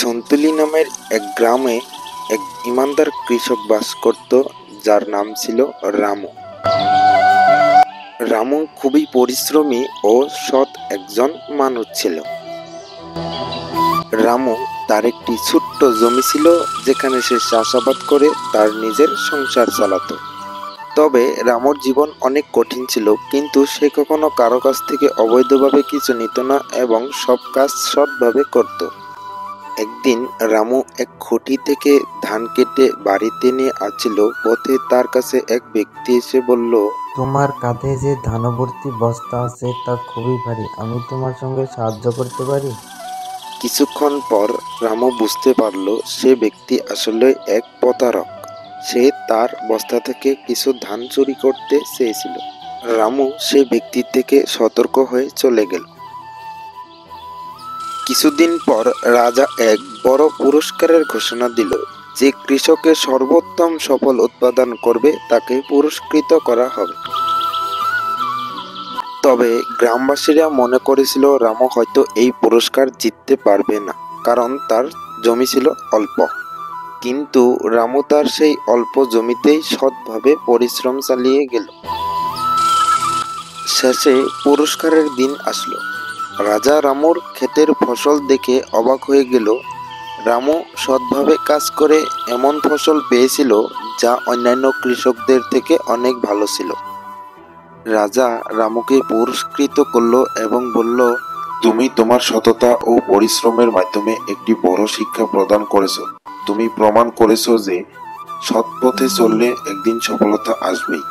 সন্তুলি নামের এক গ্রামে এক ইমানদার কৃষক বাস করত, যার নাম ছিল রামু। রামু খুবই পরিশ্রমী ও সৎ একজন মানুষ ছিল। রামু তার একটি ছোট্ট জমি ছিল, যেখানে সে চাষাবাদ করে তার নিজের সংসার চালাতো। তবে রামুর জীবন অনেক কঠিন ছিল, কিন্তু সে কখনো কারো কাছ থেকে অবৈধভাবে কিছু নিত না এবং সব কাজ সৎভাবে করত। একদিন রামু এক খুঁটি থেকে ধান কেটে বাড়িতে নিয়ে আসছিল। পথে তার কাছে এক ব্যক্তি এসে বলল, তোমার কাঁধে যে ধানভর্তি বস্তা আছে তা খুবই ভারী, আমি তোমার সঙ্গে সাহায্য করতে পারি? কিছুক্ষণ পর রামু বুঝতে পারল সে ব্যক্তি আসলে এক প্রতারক। সে তার বস্তা থেকে কিছু ধান চুরি করতে চেয়েছিল। রামু সে ব্যক্তির থেকে সতর্ক হয়ে চলে গেল। কিছুদিন পর রাজা এক বড় পুরস্কারের ঘোষণা দিল। যে কৃষকের সর্বোত্তম সফল উৎপাদন করবে তাকে পুরস্কৃত করা হবে। তবে গ্রামবাসীরা মনে করেছিল রামু হয়তো এই পুরস্কার জিততে পারবে না, কারণ তার জমি ছিল অল্প। কিন্তু রামু তার সেই অল্প জমিতেই সৎভাবে পরিশ্রম চালিয়ে গেল। শেষে পুরস্কারের দিন আসলো। রাজা রামুর ক্ষেতের ফসল দেখে অবাক হয়ে গেল। রামু সৎভাবে কাজ করে এমন ফসল পেয়েছিল যা অন্যান্য কৃষকদের থেকে অনেক ভালো ছিল। রাজা রামুকে পুরস্কৃত করল এবং বলল, তুমি তোমার সততা ও পরিশ্রমের মাধ্যমে একটি বড় শিক্ষা প্রদান করেছো। তুমি প্রমাণ করেছো যে সৎ পথে চললে একদিন সফলতা আসবেই।